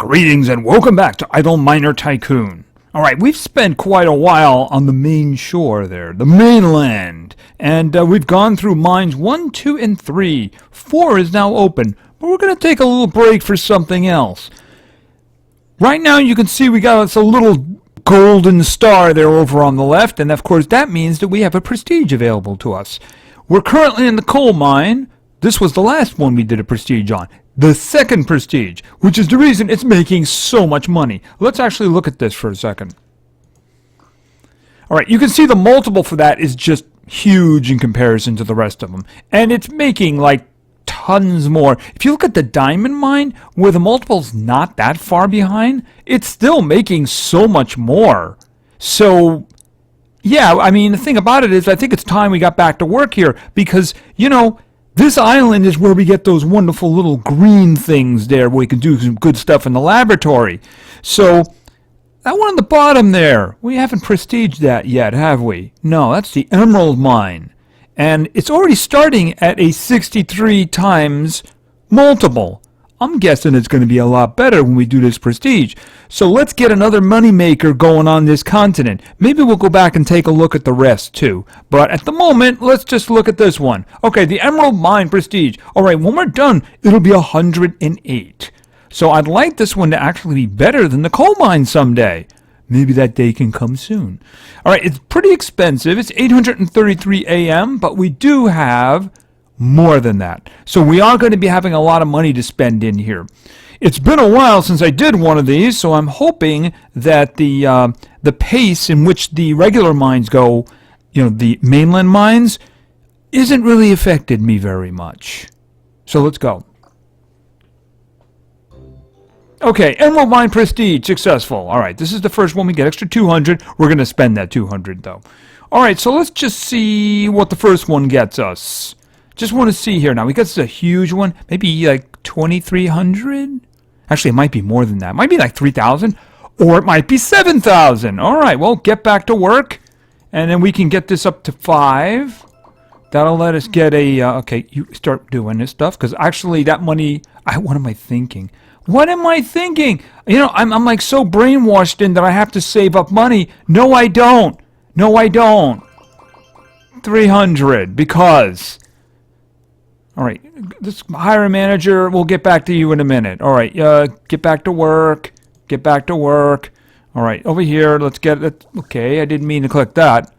Greetings and welcome back to Idle Miner Tycoon. Alright, we've spent quite a while on the main shore there, the mainland. And we've gone through mines 1, 2, and 3. 4 is now open, but we're going to take a little break for something else. Right now you can see we got us a little golden star there over on the left, and of course that means that we have a prestige available to us. We're currently in the coal mine. This was the last one we did a prestige on. The second prestige, which is the reason it's making so much money. Let's actually look at this for a second. Alright, you can see the multiple for that is just huge in comparison to the rest of them. And it's making like tons more. If you look at the diamond mine, where the multiple's not that far behind, it's still making so much more. So, yeah, I mean, the thing about it is I think it's time we got back to work here because, you know, this island is where we get those wonderful little green things there where we can do some good stuff in the laboratory. So, that one on the bottom there, we haven't prestiged that yet, have we? No, that's the emerald mine. And it's already starting at a 63 times multiple. I'm guessing it's going to be a lot better when we do this prestige. So let's get another moneymaker going on this continent. Maybe we'll go back and take a look at the rest too. But at the moment, let's just look at this one. Okay, the Emerald Mine Prestige. Alright, when we're done, it'll be 108. So I'd like this one to actually be better than the coal mine someday. Maybe that day can come soon. Alright, it's pretty expensive. It's 833 AM, but we do have more than that. So we are going to be having a lot of money to spend in here. It's been a while since I did one of these, so I'm hoping that the pace in which the regular mines go, you know, the mainland mines, isn't really affected me very much. So let's go. Okay, Emerald Mine Prestige, successful. Alright, this is the first one. We get extra 200. We're going to spend that 200, though. Alright, so let's just see what the first one gets us. Just want to see here now. We got a huge one. Maybe like 2,300? Actually, it might be more than that. It might be like 3,000. Or it might be 7,000. Alright, well, get back to work. And then we can get this up to 5. That'll let us get a... okay, you start doing this stuff. Because actually, that money... what am I thinking? What am I thinking? You know, I'm like so brainwashed in that I have to save up money. No, I don't. No, I don't. 300. Because... Alright, this hiring manager, we'll get back to you in a minute. Alright, get back to work. Get back to work. Alright, over here, let's get it. Okay, I didn't mean to click that.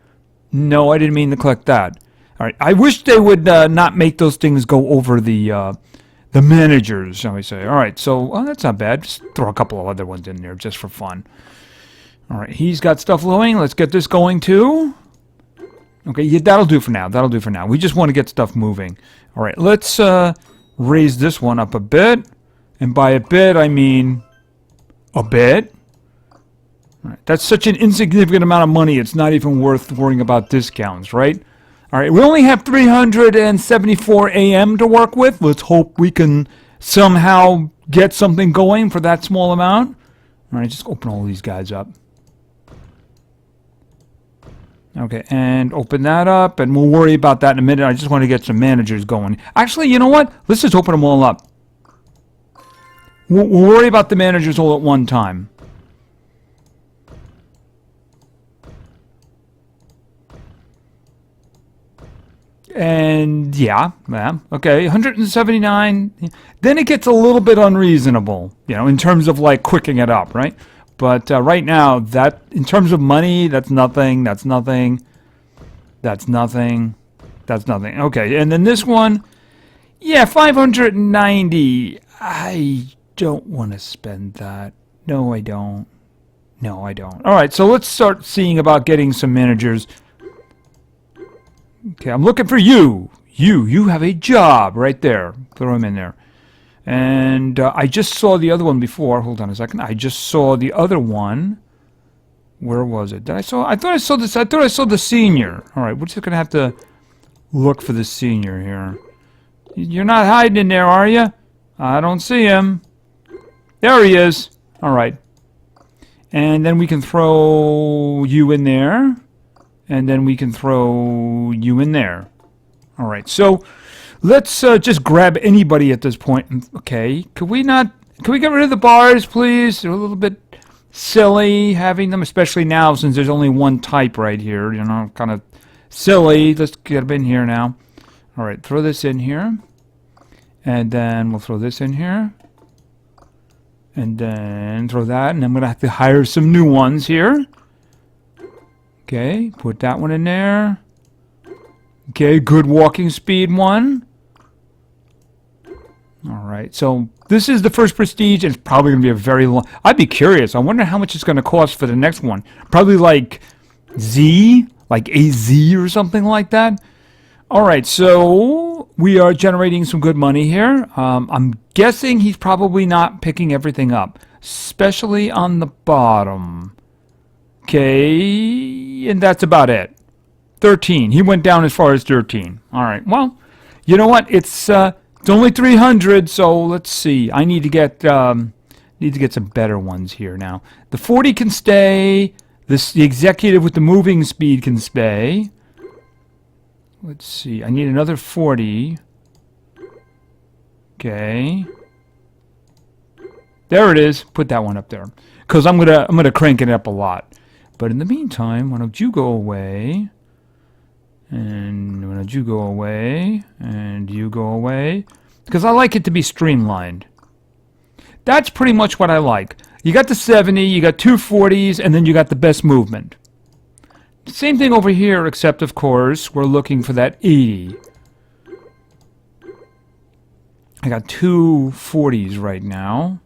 No, I didn't mean to click that. Alright, I wish they would not make those things go over the managers, shall we say. Alright, so, well, that's not bad. Just throw a couple of other ones in there just for fun. Alright, he's got stuff flowing. Let's get this going too. Okay, yeah, that'll do for now. That'll do for now. We just want to get stuff moving. All right, let's raise this one up a bit. And by a bit, I mean a bit. All right, that's such an insignificant amount of money, it's not even worth worrying about discounts, right? All right, we only have 374 AM to work with. Let's hope we can somehow get something going for that small amount. All right, just open all these guys up. Okay, and open that up, and we'll worry about that in a minute. I just want to get some managers going. Actually, you know what? Let's just open them all up. We'll worry about the managers all at one time. And, yeah, okay, 179. Then it gets a little bit unreasonable, you know, in terms of, like, quicking it up, right? But right now, that in terms of money, that's nothing, that's nothing, that's nothing, that's nothing. Okay, and then this one, yeah, 590. I don't want to spend that. No, I don't. No, I don't. All right, so let's start seeing about getting some managers. Okay, I'm looking for you. You have a job right there. Throw him in there. And I just saw the other one before. Hold on a second. I just saw the other one. Where was it? I thought I saw this. I thought I saw the senior. All right, we're just gonna have to look for the senior here. You're not hiding in there, are you? I don't see him. There he is. All right. And then we can throw you in there. And then we can throw you in there. All right. So let's just grab anybody at this point. Okay, could we not Can we get rid of the bars, please? They're a little bit silly having them, especially now since there's only one type right here. You know, kind of silly. Let's get them in here now. All right, throw this in here. And then we'll throw this in here. And then throw that. And I'm going to have to hire some new ones here. Okay, put that one in there. Okay, good walking speed one. Alright, so this is the first prestige. It's probably going to be a very long... I'd be curious. I wonder how much it's going to cost for the next one. Probably like Z? Like AZ or something like that. Alright, so we are generating some good money here. I'm guessing he's probably not picking everything up. Especially on the bottom. Okay, and that's about it. 13. He went down as far as 13. Alright, well, you know what? It's only 300, so let's see. I need to get some better ones here now. The 40 can stay. The executive with the moving speed can stay. Let's see. I need another 40. Okay. There it is. Put that one up there. Because I'm gonna crank it up a lot. But in the meantime, why don't you go away? And why don't you go away? And you go away? Because I like it to be streamlined. That's pretty much what I like. You got the 70, you got two 40s, and then you got the best movement. Same thing over here, except, of course, we're looking for that 80. I got two 40s right now.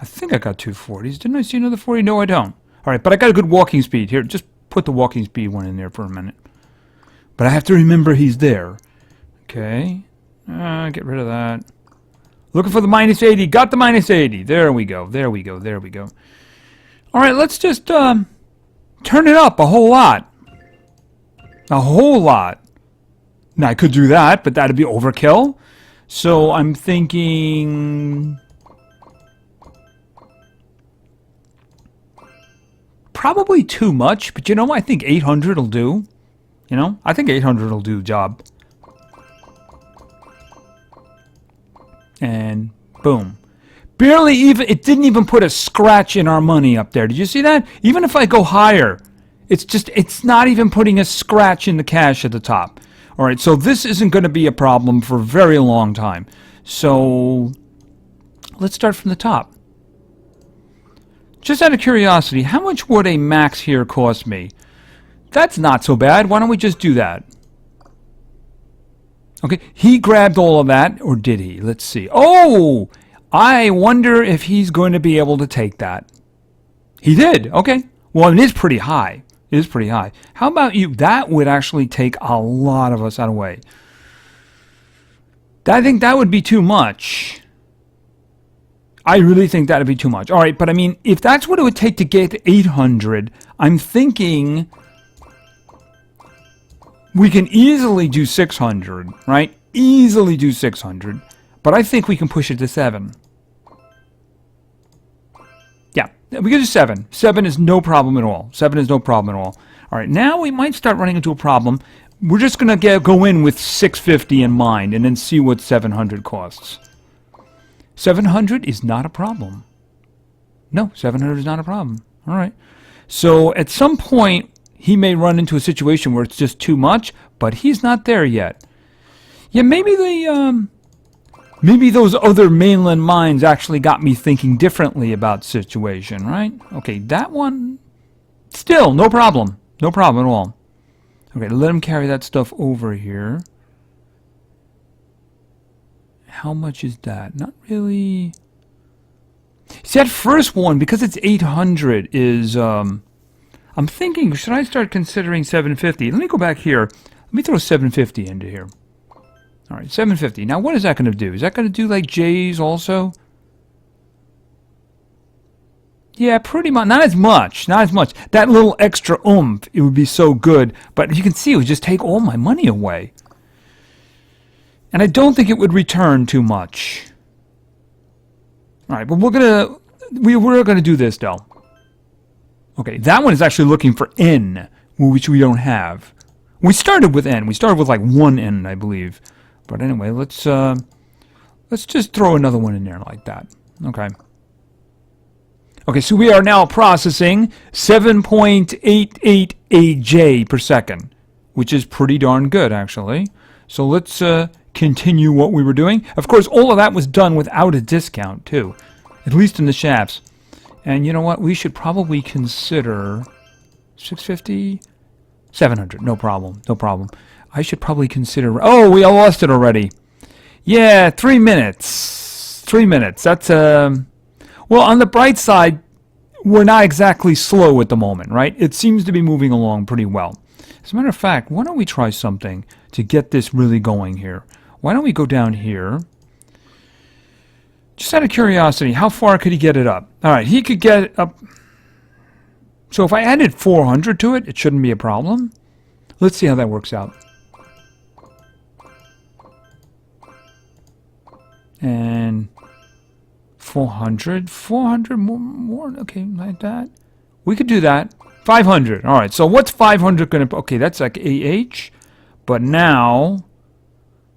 I think I got two 40s. Didn't I see another 40? No, I don't. All right, but I got a good walking speed. Here, just put the walking speed one in there for a minute. But I have to remember he's there. Okay. Get rid of that. Looking for the minus 80. Got the minus 80. There we go. There we go. There we go. All right, let's just turn it up a whole lot. A whole lot. Now, I could do that, but that'd be overkill. So I'm thinking... probably too much, but you know, I think 800 will do. You know, I think 800 will do the job. And boom. Barely even, it didn't even put a scratch in our money up there. Did you see that? Even if I go higher, it's not even putting a scratch in the cash at the top. All right, so this isn't going to be a problem for a very long time. So let's start from the top. Just out of curiosity, how much would a max here cost me? That's not so bad. Why don't we just do that? Okay, he grabbed all of that, or did he? Let's see. Oh! I wonder if he's going to be able to take that. He did. Okay. Well, it is pretty high. It is pretty high. How about you? That would actually take a lot of us out of the way. I think that would be too much. I really think that would be too much. All right, but I mean, if that's what it would take to get to 800, I'm thinking we can easily do 600, right? Easily do 600. But I think we can push it to 7. Yeah, we can do 7. 7 is no problem at all. 7 is no problem at all. All right, now we might start running into a problem. We're just going to go in with 650 in mind and then see what 700 costs. 700 is not a problem. No, 700 is not a problem. All right. So at some point, he may run into a situation where it's just too much, but he's not there yet. Yeah, maybe maybe those other mainland mines actually got me thinking differently about the situation, right? Okay, that one, still, no problem. No problem at all. Okay, let him carry that stuff over here. How much is that? Not really. See, that first one, because it's 800, is, I'm thinking, should I start considering 750? Let me go back here. Let me throw 750 into here. All right, 750. Now, what is that going to do? Is that going to do like J's also? Yeah, pretty much. Not as much. Not as much. That little extra oomph, it would be so good. But you can see, it would just take all my money away. And I don't think it would return too much. All right, but we're gonna do this though. Okay, that one is actually looking for N, which we don't have. We started with N. We started with like 1 N, I believe. But anyway, let's just throw another one in there like that. Okay. Okay, so we are now processing 7.88 AJ per second, which is pretty darn good, actually. So let's continue what we were doing. Of course, all of that was done without a discount, too, at least in the shafts. And you know what? We should probably consider 650, 700. No problem. No problem. I should probably consider... Oh, we lost it already. Yeah, 3 minutes. 3 minutes. That's... Well, on the bright side, we're not exactly slow at the moment, right? It seems to be moving along pretty well. As a matter of fact, why don't we try something to get this really going here? Why don't we go down here? Just out of curiosity, how far could he get it up? All right, he could get it up. So if I added 400 to it, it shouldn't be a problem. Let's see how that works out. And 400 more, okay, like that. We could do that. 500. All right, so what's 500 going to... Okay, that's like AH, but now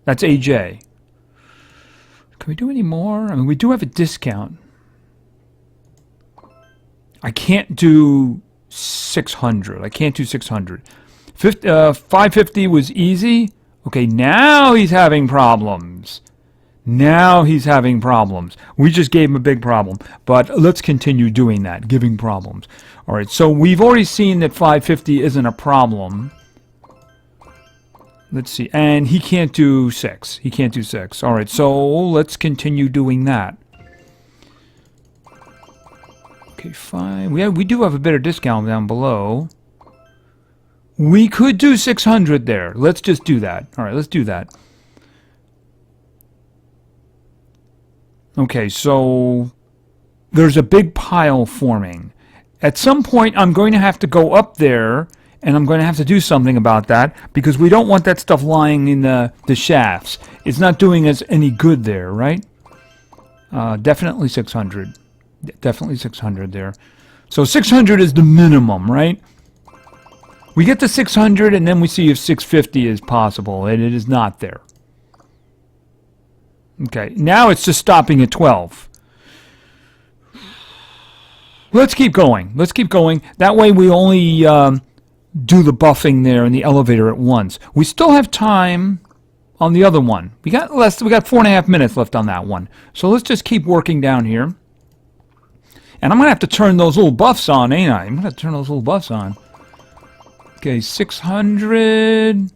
that's AJ. Can we do any more? I mean, we do have a discount. I can't do 600. I can't do 600. 550 was easy. Okay, now he's having problems. Now he's having problems. We just gave him a big problem. But let's continue doing that, giving problems. All right, so we've already seen that 550 isn't a problem. Let's see. And he can't do 6. He can't do 6. All right, so let's continue doing that. Okay, fine. We do have a better discount down below. We could do 600 there. Let's just do that. All right, let's do that. Okay, so there's a big pile forming. At some point, I'm going to have to go up there, and I'm going to have to do something about that, because we don't want that stuff lying in the shafts. It's not doing us any good there, right? Definitely 600. Definitely 600 there. So 600 is the minimum, right? We get to 600, and then we see if 650 is possible, and it is not there. Okay, now it's just stopping at 12. Let's keep going. Let's keep going. That way we only do the buffing there in the elevator at once. We still have time on the other one. We got 4.5 minutes left on that one. So let's just keep working down here. And I'm going to have to turn those little buffs on, ain't I? I'm going to turn those little buffs on. Okay, 600...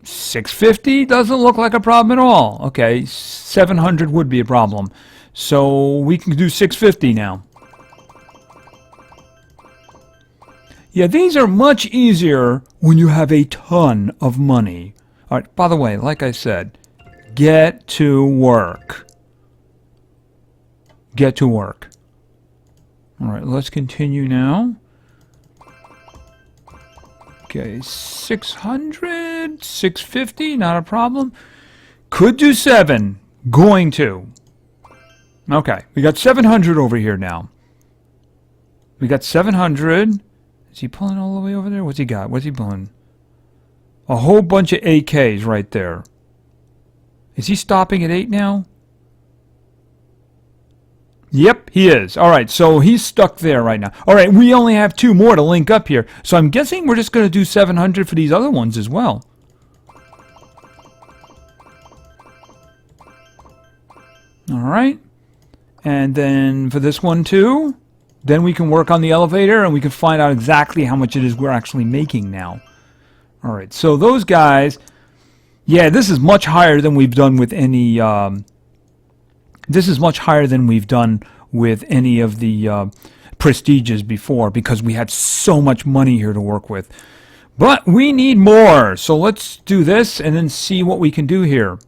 650 doesn't look like a problem at all. Okay, 700 would be a problem. So we can do 650 now. Yeah, these are much easier when you have a ton of money. All right, by the way, like I said, get to work. Get to work. All right, let's continue now. Okay, 600, 650, not a problem. Could do 7. Going to. Okay, we got 700 over here now. We got 700. Is he pulling all the way over there? What's he got? What's he pulling? A whole bunch of AKs right there. Is he stopping at 8 now? Yep, he is. All right, so he's stuck there right now. All right, we only have 2 more to link up here. So I'm guessing we're just going to do 700 for these other ones as well. All right. And then for this one too, then we can work on the elevator and we can find out exactly how much it is we're actually making now. All right, so those guys, yeah, this is much higher than we've done with any... This is much higher than we've done with any of the prestiges before because we had so much money here to work with. But we need more. So let's do this and then see what we can do here.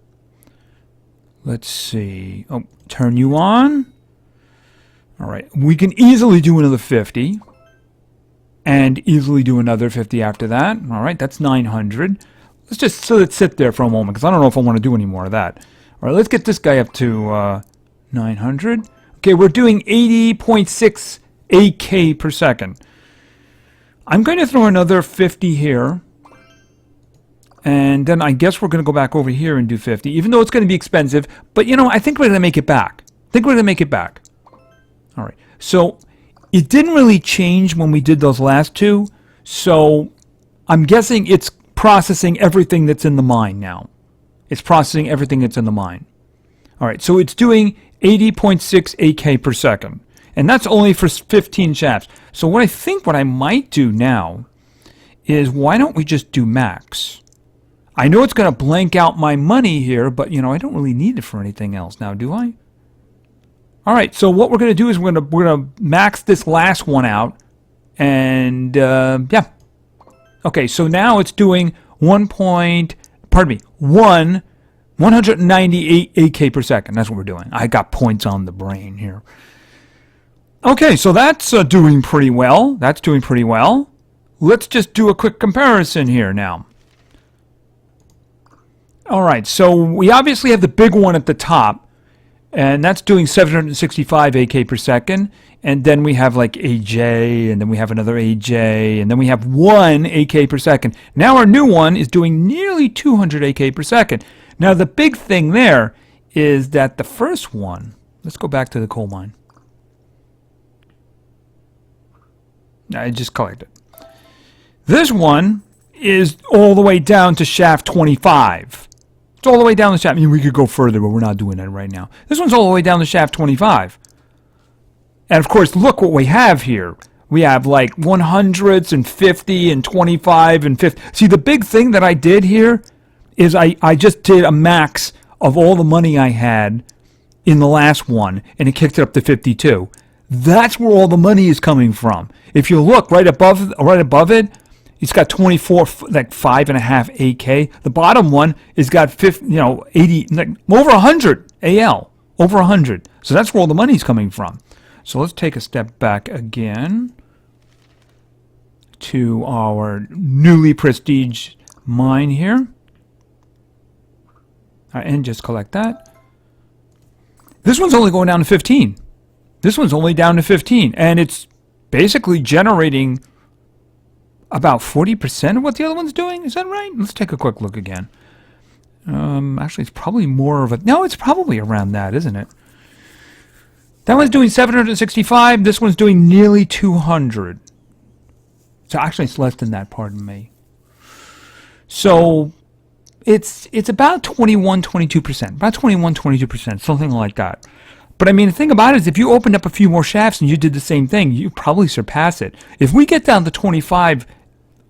Let's see. Oh, turn you on. All right. We can easily do another 50. And easily do another 50 after that. All right. That's 900. Let's just let it sit there for a moment because I don't know if I want to do any more of that. All right, let's get this guy up to 900. Okay, we're doing 80.6 AK per second. I'm going to throw another 50 here. And then I guess we're going to go back over here and do 50, even though it's going to be expensive. But, you know, I think we're going to make it back. All right. So it didn't really change when we did those last two. So I'm guessing it's processing everything that's in the mine now. It's processing everything that's in the mine. All right. So it's doing 80.6 AK per second. And that's only for 15 shafts. So what I might do now is, why don't we just do max? I know it's going to blank out my money here, but, you know, I don't really need it for anything else now, do I? All right, so what we're going to do is we're going to max this last one out. And, yeah. Okay, so now it's doing 198 AK per second. That's what we're doing. I got points on the brain here. Okay, so that's doing pretty well. Let's just do a quick comparison here now. All right, so we obviously have the big one at the top, and that's doing 765 AK per second. And then we have like AJ, and then we have another AJ, and then we have 1 AK per second. Now our new one is doing nearly 200 AK per second. Now the big thing there is that the first one, let's go back to the coal mine. I just collected. This one is all the way down to shaft 25. It's all the way down the shaft. I mean, we could go further, but we're not doing that right now. This one's all the way down to shaft 25. And, of course, look what we have here. We have, like, 100s and 50 and 25 and 50. See, the big thing that I did here is I just did a max of all the money I had in the last one, and it kicked it up to 52. That's where all the money is coming from. If you look right above it, it's got 24, like 5.5 AK. The bottom one has got 50, 80, like over 100 AL, over 100. So that's where all the money's coming from. So let's take a step back again to our newly prestige mine here. All right, and just collect that. This one's only going down to 15. This one's only down to 15, and it's basically generating about 40% of what the other one's doing. Is that right? Let's take a quick look again. Actually, it's probably more of a... No, it's probably around that, isn't it? That one's doing 765. This one's doing nearly 200. So actually, it's less than that, pardon me. So it's about 21, 22%. About 21, 22%, something like that. But I mean, the thing about it is, if you opened up a few more shafts and you did the same thing, you probably surpass it. If we get down to 25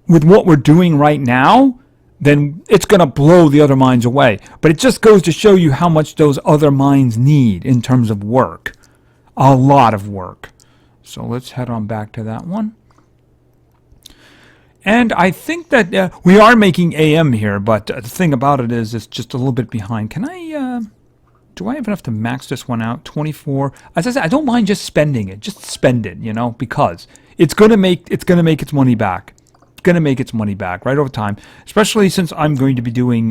with what we're doing right now, then it's going to blow the other mines away. But it just goes to show you how much those other mines need in terms of work. A lot of work. So let's head on back to that one. And I think that we are making AM here, but the thing about it is it's just a little bit behind. Can I... do I have enough to max this one out? 24. As I said, I don't mind just spending it. Just spend it, because it's gonna make its money back. It's gonna make its money back right over time. Especially since I'm going to be doing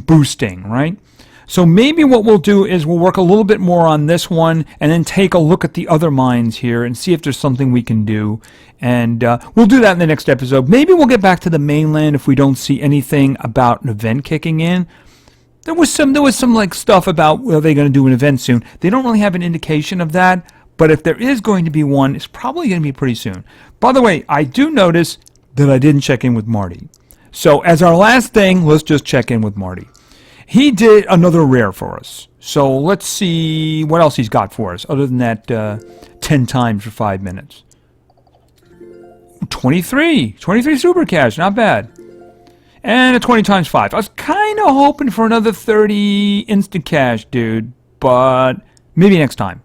boosting, right? So maybe what we'll do is we'll work a little bit more on this one, and then take a look at the other mines here and see if there's something we can do. And we'll do that in the next episode. Maybe we'll get back to the mainland if we don't see anything about an event kicking in. There was some like stuff about, well, they're going to do an event soon. They don't really have an indication of that, but if there is going to be one, it's probably going to be pretty soon. By the way, I do notice that I didn't check in with Marty. So as our last thing, let's just check in with Marty. He did another rare for us. So let's see what else he's got for us, other than that 10 times for 5 minutes. 23 super cash, not bad. And a 20 times 5. I was kind of hoping for another 30 instant cash, dude. But maybe next time.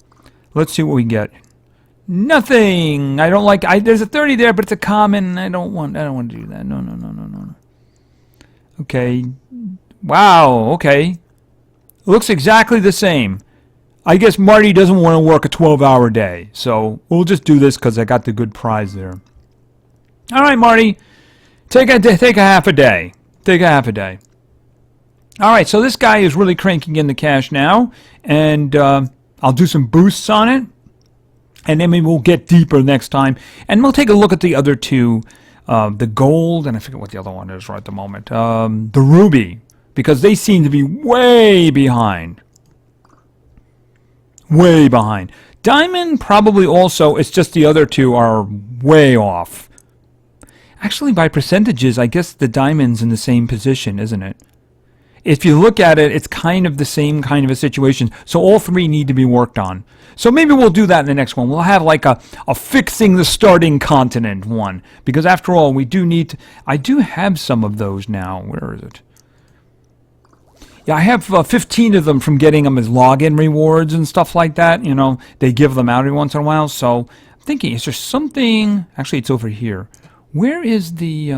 Let's see what we get. Nothing. I don't like... there's a 30 there, but it's a common. I don't want to do that. No. Okay. Wow. Okay. Looks exactly the same. I guess Marty doesn't want to work a 12-hour day. So we'll just do this because I got the good prize there. All right, Marty. Take a half a day. Take a half a day. All right, so this guy is really cranking in the cash now, and I'll do some boosts on it, and then maybe we'll get deeper next time, and we'll take a look at the other two the gold, and I forget what the other one is right at the moment. The ruby, because they seem to be way behind. Way behind. Diamond probably also, it's just the other two are way off. Actually, by percentages, I guess the diamond's in the same position, isn't it? If you look at it, it's kind of the same kind of a situation. So all three need to be worked on. So maybe we'll do that in the next one. We'll have like a fixing the starting continent one. Because after all, we do need to... I do have some of those now. Where is it? Yeah, I have 15 of them from getting them as login rewards and stuff like that. You know, they give them out every once in a while. So I'm thinking, is there something... Actually, it's over here. Where is the...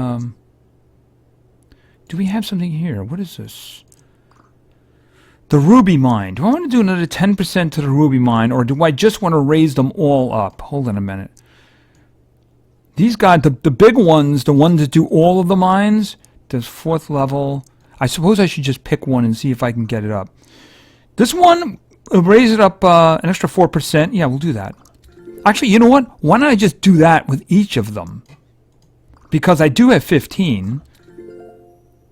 Do we have something here? What is this? The ruby mine. Do I want to do another 10% to the ruby mine, or do I just want to raise them all up? Hold on a minute. These guys, the big ones, the ones that do all of the mines, does 4th level. I suppose I should just pick one and see if I can get it up. This one, raise it up an extra 4%. Yeah, we'll do that. Actually, you know what? Why don't I just do that with each of them? Because I do have 15.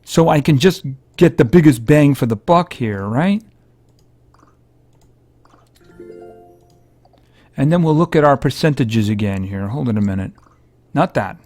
So I can just get the biggest bang for the buck here, right? And then we'll look at our percentages again here. Hold on a minute. Not that.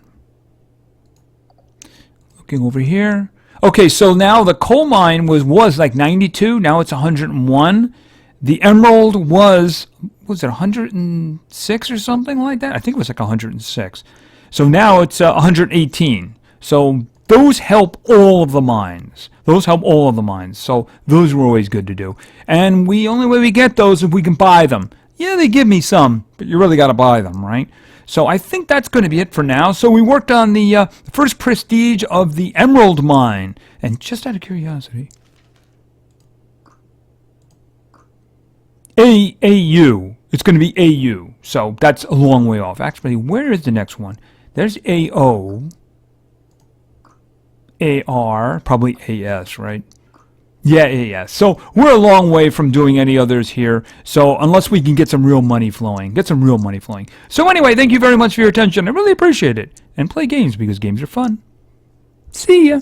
Looking over here. Okay, so now the coal mine was like 92. Now it's 101. The emerald was it 106 or something like that? I think it was like 106. So now it's 118. So... those help all of the mines. Those help all of the mines. So those are always good to do. And only way we get those is if we can buy them. Yeah, they give me some, but you really got to buy them, right? So I think that's going to be it for now. So we worked on the first prestige of the emerald mine. And just out of curiosity, AU. It's going to be AU. So that's a long way off. Actually, where is the next one? There's AO. AR, probably AS, right? Yeah, AS. So we're a long way from doing any others here. So unless we can get some real money flowing, So anyway, thank you very much for your attention. I really appreciate it. And play games because games are fun. See ya.